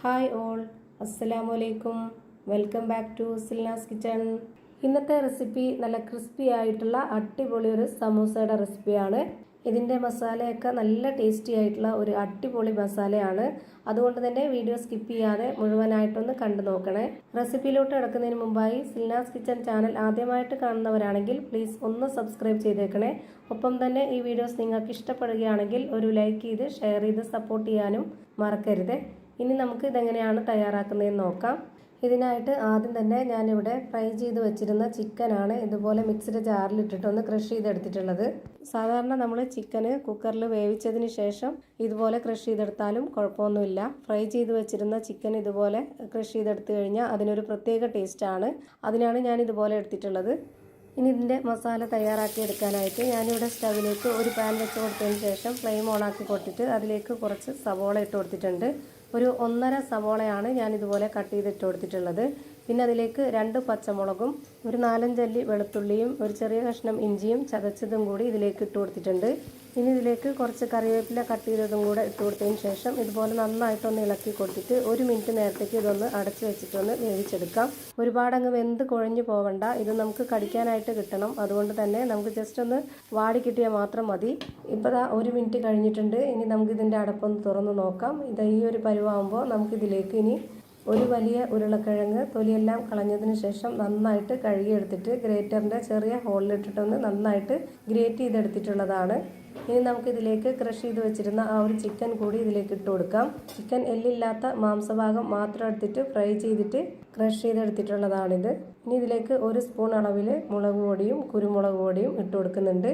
Hi all, അസ്സലാമലൈക്കും. Welcome back to Silna's kitchen. ഇന്നത്തെ recipe നല്ല ക്രിസ്പി ആയിട്ടുള്ള അടിപൊളി ഒരു സമൂസയുടെ റെസിപ്പിയാണ്. ഇതിൻ്റെ മസാലയൊക്കെ നല്ല ടേസ്റ്റി ആയിട്ടുള്ള ഒരു അടിപൊളി മസാലയാണ്. അതുകൊണ്ട് തന്നെ വീഡിയോ സ്കിപ്പ് ചെയ്യാതെ മുഴുവനായിട്ടൊന്ന് കണ്ടു നോക്കണേ. റെസിപ്പിയിലോട്ട് കിടക്കുന്നതിന് മുമ്പായി സിൽനാസ് കിച്ചൺ ചാനൽ ആദ്യമായിട്ട് കാണുന്നവരാണെങ്കിൽ പ്ലീസ് ഒന്ന് സബ്സ്ക്രൈബ് ചെയ്തേക്കണേ. ഒപ്പം തന്നെ ഈ വീഡിയോസ് നിങ്ങൾക്ക് ഇഷ്ടപ്പെടുകയാണെങ്കിൽ ഒരു ലൈക്ക് ചെയ്ത് ഷെയർ ചെയ്ത് സപ്പോർട്ട് ചെയ്യാനും മറക്കരുത്. ഇനി നമുക്ക് ഇതെങ്ങനെയാണ് തയ്യാറാക്കുന്നതെന്ന് നോക്കാം. ഇതിനായിട്ട് ആദ്യം തന്നെ ഞാനിവിടെ ഫ്രൈ ചെയ്ത് വെച്ചിരുന്ന ചിക്കനാണ് ഇതുപോലെ മിക്സിയുടെ ജാറിലിട്ടിട്ടൊന്ന് ക്രഷ് ചെയ്തെടുത്തിട്ടുള്ളത്. സാധാരണ നമ്മൾ ചിക്കന് കുക്കറിൽ വേവിച്ചതിന് ശേഷം ഇതുപോലെ ക്രഷ് ചെയ്തെടുത്താലും കുഴപ്പമൊന്നുമില്ല. ഫ്രൈ ചെയ്ത് വെച്ചിരുന്ന ചിക്കൻ ഇതുപോലെ ക്രഷ് ചെയ്തെടുത്തു കഴിഞ്ഞാൽ അതിനൊരു പ്രത്യേക ടേസ്റ്റാണ്. അതിനാണ് ഞാൻ ഇതുപോലെ എടുത്തിട്ടുള്ളത്. ഇനി ഇതിൻ്റെ മസാല തയ്യാറാക്കി എടുക്കാനായിട്ട് ഞാനിവിടെ സ്റ്റവിലേക്ക് ഒരു പാൻ വെച്ച് കൊടുത്തതിന് ശേഷം ഫ്ലെയിം ഓണാക്കി കൊടുത്തിട്ട് അതിലേക്ക് കുറച്ച് സവോള ഇട്ട് കൊടുത്തിട്ടുണ്ട്. ഒരു 1.5 സവോളയാണ് ഞാനിതുപോലെ കട്ട് ചെയ്തിട്ട് കൊടുത്തിട്ടുള്ളത്. പിന്നെ അതിലേക്ക് 2 പച്ചമുളകും ഒരു 4-5 അല്ലി വെളുത്തുള്ളിയും ഒരു ചെറിയ കഷ്ണം ഇഞ്ചിയും ചതച്ചതും കൂടി ഇതിലേക്ക് ഇട്ട് കൊടുത്തിട്ടുണ്ട്. ഇനി ഇതിലേക്ക് കുറച്ച് കറിവേപ്പില കട്ട് ചെയ്തതും കൂടെ ഇട്ട് കൊടുത്തതിന് ശേഷം ഇതുപോലെ നന്നായിട്ടൊന്ന് ഇളക്കി കൊടുത്തിട്ട് 1 മിനിറ്റ് നേരത്തേക്ക് ഇതൊന്ന് അടച്ച് വെച്ചിട്ടൊന്ന് വേവിച്ചെടുക്കാം. ഒരുപാടങ്ങ് വെന്ത് കുഴഞ്ഞു പോവണ്ട, ഇത് നമുക്ക് കടിക്കാനായിട്ട് കിട്ടണം. അതുകൊണ്ട് തന്നെ നമുക്ക് ജസ്റ്റ് ഒന്ന് വാടി കിട്ടിയാൽ മാത്രം മതി. ഇപ്പോൾ 1 മിനിറ്റ് കഴിഞ്ഞിട്ടുണ്ട്. ഇനി നമുക്കിതിൻ്റെ അടപ്പൊന്ന് തുറന്ന് നോക്കാം. ഇത് ഈ ഒരു പരുവാകുമ്പോൾ നമുക്കിതിലേക്ക് ഇനി ഒരു വലിയ ഉരുളക്കിഴങ്ങ് തൊലിയെല്ലാം കളഞ്ഞതിന് ശേഷം നന്നായിട്ട് കഴുകിയെടുത്തിട്ട് ഗ്രേറ്ററിൻ്റെ ചെറിയ ഹോളിലിട്ടിട്ടൊന്ന് നന്നായിട്ട് ഗ്രേറ്റ് ചെയ്തെടുത്തിട്ടുള്ളതാണ്. ഇനി നമുക്കിതിലേക്ക് ക്രഷ് ചെയ്ത് വെച്ചിരുന്ന ആ ഒരു ചിക്കൻ കൂടി ഇതിലേക്ക് ഇട്ട് കൊടുക്കാം. ചിക്കൻ എല്ലില്ലാത്ത മാംസഭാഗം മാത്രം എടുത്തിട്ട് ഫ്രൈ ചെയ്തിട്ട് ക്രഷ് ചെയ്തെടുത്തിട്ടുള്ളതാണിത്. ഇനി ഇതിലേക്ക് 1 സ്പൂൺ അളവിൽ മുളക് പൊടിയും കുരുമുളക് പൊടിയും ഇട്ട് കൊടുക്കുന്നുണ്ട്.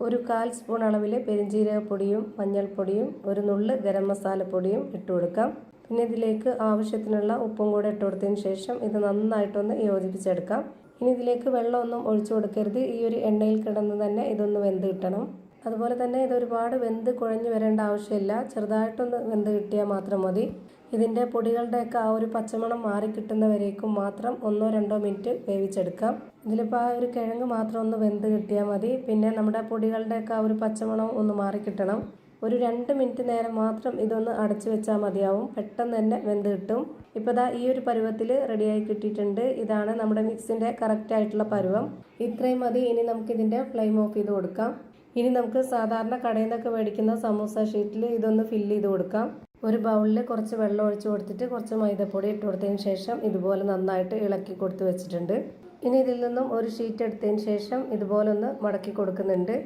ഒരു 1/4 സ്പൂൺ അളവിൽ പെരിഞ്ജീരകപ്പൊടിയും മഞ്ഞൾപ്പൊടിയും ഒരു നുള്ള് ഗരം മസാലപ്പൊടിയും ഇട്ട് കൊടുക്കാം. പിന്നെ ഇതിലേക്ക് ആവശ്യത്തിനുള്ള ഉപ്പും കൂടെ ഇട്ട് കൊടുത്തതിന് ശേഷം ഇത് നന്നായിട്ടൊന്ന് യോജിപ്പിച്ചെടുക്കാം. ഇനി ഇതിലേക്ക് വെള്ളമൊന്നും ഒഴിച്ചു കൊടുക്കരുത്. ഈ ഒരു എണ്ണയിൽ കിടന്ന് തന്നെ ഇതൊന്ന് വെന്ത് കിട്ടണം. അതുപോലെ തന്നെ ഇത് ഒരുപാട് വെന്ത് കുഴഞ്ഞു വരേണ്ട ആവശ്യമില്ല, ചെറുതായിട്ടൊന്ന് വെന്ത് കിട്ടിയാൽ മാത്രം മതി. ഇതിൻ്റെ പൊടികളുടെയൊക്കെ ആ ഒരു പച്ചമണം മാറിക്കിട്ടുന്നവരേക്കും മാത്രം 1-2 മിനിറ്റ് വേവിച്ചെടുക്കാം. ഇതിലിപ്പോൾ ആ ഒരു കിഴങ്ങ് മാത്രം ഒന്ന് വെന്ത് കിട്ടിയാൽ മതി. പിന്നെ നമ്മുടെ പൊടികളുടെയൊക്കെ ആ ഒരു പച്ചമണം ഒന്ന് മാറിക്കിട്ടണം. ഒരു 2 മിനിറ്റ് നേരം മാത്രം ഇതൊന്ന് അടച്ചു വെച്ചാൽ മതിയാവും. പെട്ടെന്ന് തന്നെ വെന്ത് കിട്ടും. ഇപ്പോൾ ഈ ഒരു പരുവത്തിൽ റെഡിയായി കിട്ടിയിട്ടുണ്ട്. ഇതാണ് നമ്മുടെ മിക്സിൻ്റെ കറക്റ്റായിട്ടുള്ള പരുവം. ഇത്രയും മതി. ഇനി നമുക്കിതിൻ്റെ ഫ്ലെയിം ഓഫ് ചെയ്ത് കൊടുക്കാം. ഇനി നമുക്ക് സാധാരണ കടയിൽ നിന്നൊക്കെ മേടിക്കുന്ന സമൂസ ഷീറ്റിൽ ഇതൊന്ന് ഫില്ല് ചെയ്ത് കൊടുക്കാം. ഒരു ബൗളിൽ കുറച്ച് വെള്ളം ഒഴിച്ച് കൊടുത്തിട്ട് കുറച്ച് മൈദപ്പൊടി ഇട്ട് കൊടുത്തതിന് ശേഷം ഇതുപോലെ നന്നായിട്ട് ഇളക്കി കൊടുത്ത് വെച്ചിട്ടുണ്ട്. ഇനി ഇതിൽ നിന്നും ഒരു ഷീറ്റ് എടുത്തതിന് ശേഷം ഇതുപോലെ ഒന്ന് മടക്കി കൊടുക്കുന്നുണ്ട്.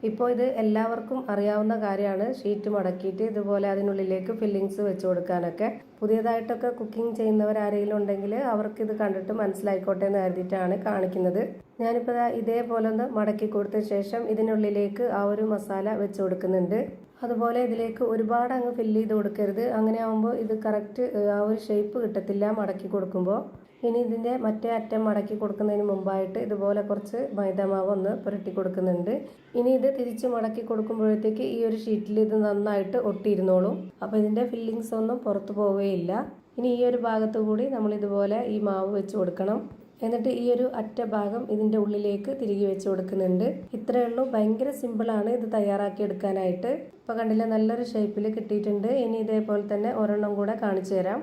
ഇപ്പോൾ ഇത് എല്ലാവർക്കും അറിയാവുന്ന കാര്യമാണ്, ഷീറ്റ് മടക്കിയിട്ട് ഇതുപോലെ അതിനുള്ളിലേക്ക് ഫില്ലിങ്സ് വെച്ച് കൊടുക്കാനൊക്കെ. പുതിയതായിട്ടൊക്കെ കുക്കിംഗ് ചെയ്യുന്നവർ ആരെങ്കിലും ഉണ്ടെങ്കിൽ അവർക്കിത് കണ്ടിട്ട് മനസ്സിലായിക്കോട്ടെ എന്ന് കരുതിയിട്ടാണ് കാണിക്കുന്നത്. ഞാനിപ്പോൾ ഇതേപോലെ ഒന്ന് മടക്കി കൊടുത്ത ശേഷം ഇതിനുള്ളിലേക്ക് ആ ഒരു മസാല വെച്ച് കൊടുക്കുന്നുണ്ട്. അതുപോലെ ഇതിലേക്ക് ഒരുപാട് അങ്ങ് ഫില്ല് ചെയ്ത് കൊടുക്കരുത്. അങ്ങനെ ആകുമ്പോൾ ഇത് കറക്റ്റ് ആ ഒരു ഷേപ്പ് കിട്ടത്തില്ല മടക്കി കൊടുക്കുമ്പോൾ. ഇനി ഇതിൻ്റെ മറ്റേ അറ്റം മടക്കി കൊടുക്കുന്നതിന് മുമ്പായിട്ട് ഇതുപോലെ കുറച്ച് മൈദാമാവ് ഒന്ന് പുരട്ടി കൊടുക്കുന്നുണ്ട്. ഇനി ഇത് തിരിച്ച് മടക്കി കൊടുക്കുമ്പോഴത്തേക്ക് ഈ ഒരു ഷീറ്റിൽ ഇത് നന്നായിട്ട് ഒട്ടിയിരുന്നോളും. അപ്പോൾ ഇതിൻ്റെ ഫില്ലിങ്സ് ഒന്നും പുറത്തു പോവുകയില്ല. ഇനി ഈ ഒരു ഭാഗത്തു കൂടി നമ്മൾ ഇതുപോലെ ഈ മാവ് വെച്ച് കൊടുക്കണം. എന്നിട്ട് ഈ ഒരു അറ്റ ഭാഗം ഇതിൻ്റെ ഉള്ളിലേക്ക് തിരികെ വെച്ച് കൊടുക്കുന്നുണ്ട്. ഇത്രയേ ഉള്ളൂ. ഭയങ്കര സിമ്പിളാണ് ഇത് തയ്യാറാക്കി എടുക്കാനായിട്ട്. ഇപ്പോൾ കണ്ടില്ല, നല്ലൊരു ഷേപ്പിൽ കിട്ടിയിട്ടുണ്ട്. ഇനി ഇതേപോലെ തന്നെ ഒരെണ്ണം കൂടെ കാണിച്ചു തരാം.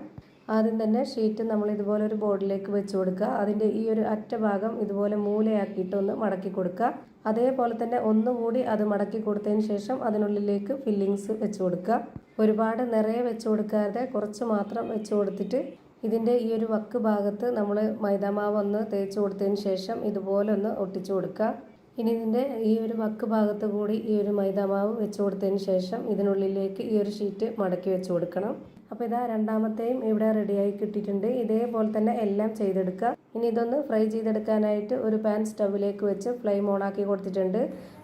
ആദ്യം തന്നെ ഷീറ്റ് നമ്മൾ ഇതുപോലെ ഒരു ബോർഡിലേക്ക് വെച്ച് കൊടുക്കുക. അതിൻ്റെ ഈ ഒരു അറ്റ ഭാഗം ഇതുപോലെ മൂലയാക്കിയിട്ട് ഒന്ന് മടക്കി കൊടുക്കുക. അതേപോലെ തന്നെ ഒന്നുകൂടി അത് മടക്കി കൊടുത്തതിന് ശേഷം അതിനുള്ളിലേക്ക് ഫില്ലിങ്സ് വെച്ച് കൊടുക്കുക. ഒരുപാട് നിറയെ വെച്ച് കൊടുക്കാതെ കുറച്ച് മാത്രം വെച്ച് കൊടുത്തിട്ട് ഇതിൻ്റെ ഈ ഒരു വക്ക് ഭാഗത്ത് നമ്മൾ മൈദാമാവ് ഒന്ന് തേച്ച് കൊടുത്തതിന് ശേഷം ഇതുപോലെ ഒന്ന് ഒട്ടിച്ചു കൊടുക്കുക. ഇനി ഇതിൻ്റെ ഈ ഒരു വക്ക് ഭാഗത്ത് കൂടി ഈ ഒരു മൈദാമാവ് വെച്ച് കൊടുത്തതിന് ശേഷം ഇതിനുള്ളിലേക്ക് ഈ ഒരു ഷീറ്റ് മടക്കി വെച്ച് കൊടുക്കണം. അപ്പോൾ ഇതാ രണ്ടാമത്തെയും ഇവിടെ റെഡിയായി കിട്ടിയിട്ടുണ്ട്. ഇതേപോലെ തന്നെ എല്ലാം ചെയ്തെടുക്കുക. ഇനി ഇതൊന്ന് ഫ്രൈ ചെയ്തെടുക്കാനായിട്ട് ഒരു പാൻ സ്റ്റവിലേക്ക് വെച്ച് ഫ്ലെയിം ഓണാക്കി കൊടുത്തിട്ടുണ്ട്.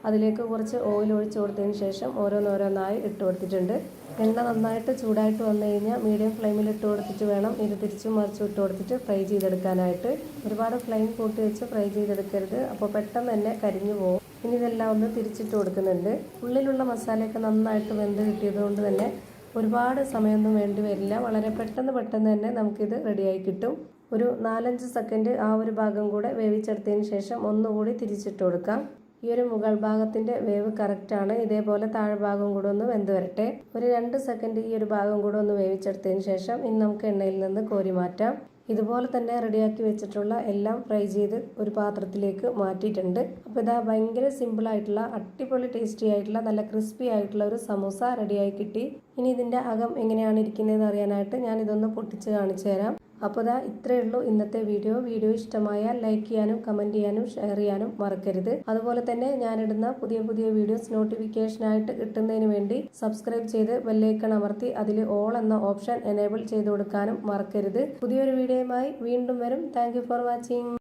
അതിലേക്ക് കുറച്ച് ഓയിൽ ഒഴിച്ച് കൊടുത്തതിന് ശേഷം ഓരോന്നോരോന്നായി ഇട്ട് കൊടുത്തിട്ടുണ്ട്. എണ്ണ നന്നായിട്ട് ചൂടായിട്ട് വന്നു കഴിഞ്ഞാൽ മീഡിയം ഫ്ലെയിമിൽ ഇട്ട് കൊടുത്തിട്ട് വേണം ഇത് തിരിച്ചും മറിച്ചും ഇട്ട് കൊടുത്തിട്ട് ഫ്രൈ ചെയ്തെടുക്കാനായിട്ട്. ഒരുപാട് ഫ്ലെയിം കൂട്ടി വെച്ച് ഫ്രൈ ചെയ്തെടുക്കരുത്, അപ്പോൾ പെട്ടെന്ന് തന്നെ കരിഞ്ഞു പോകും. ഇനി ഇതെല്ലാം ഒന്ന് തിരിച്ചിട്ട് കൊടുക്കുന്നുണ്ട്. ഉള്ളിലുള്ള മസാലയൊക്കെ നന്നായിട്ട് വെന്ത് കിട്ടിയത് കൊണ്ട് തന്നെ ഒരുപാട് സമയമൊന്നും വേണ്ടി വരില്ല. വളരെ പെട്ടെന്ന് തന്നെ നമുക്കിത് റെഡിയായി കിട്ടും. ഒരു 4-5 സെക്കൻഡ് ആ ഒരു ഭാഗം കൂടെ വേവിച്ചെടുത്തതിന് ശേഷം ഒന്നുകൂടി തിരിച്ചിട്ട് കൊടുക്കാം. ഈ ഒരു മുകൾ ഭാഗത്തിന്റെ വേവ് കറക്റ്റ് ആണ്. ഇതേപോലെ താഴ്ഭാഗം കൂടെ ഒന്ന് വെന്ത് വരട്ടെ. ഒരു 2 സെക്കൻഡ് ഈ ഒരു ഭാഗം കൂടെ ഒന്ന് വേവിച്ചെടുത്തതിന് ശേഷം ഇനി നമുക്ക് എണ്ണയിൽ നിന്ന് കോരി മാറ്റാം. ഇതുപോലെ തന്നെ റെഡിയാക്കി വെച്ചിട്ടുള്ള എല്ലാം ഫ്രൈ ചെയ്ത് ഒരു പാത്രത്തിലേക്ക് മാറ്റിയിട്ടുണ്ട്. അപ്പോൾ ഇതാ ഭയങ്കര സിമ്പിൾ ആയിട്ടുള്ള അടിപൊളി ടേസ്റ്റി ആയിട്ടുള്ള നല്ല ക്രിസ്പി ആയിട്ടുള്ള ഒരു സമൂസ റെഡിയായി കിട്ടി. ഇനി ഇതിന്റെ അകം എങ്ങനെയാണ് ഇരിക്കുന്നതെന്ന് അറിയാനായിട്ട് ഞാൻ ഇതൊന്ന് പൊട്ടിച്ച് കാണിച്ചു തരാം. അപ്പോൾ ഇതാ ഇത്രയേ ഉള്ളൂ ഇന്നത്തെ വീഡിയോ ഇഷ്ടമായാൽ ലൈക്ക് ചെയ്യാനും കമന്റ് ചെയ്യാനും ഷെയർ ചെയ്യാനും മറക്കരുത്. അതുപോലെ തന്നെ ഞാനിടുന്ന പുതിയ വീഡിയോസ് നോട്ടിഫിക്കേഷനായിട്ട് കിട്ടുന്നതിന് വേണ്ടി സബ്സ്ക്രൈബ് ചെയ്ത് ബെല്ലൈക്കൺ അമർത്തി അതിൽ ഓൾ എന്ന ഓപ്ഷൻ എനേബിൾ ചെയ്ത് കൊടുക്കാനും മറക്കരുത്. പുതിയൊരു വീഡിയോയുമായി വീണ്ടും വരും. Thank you for watching.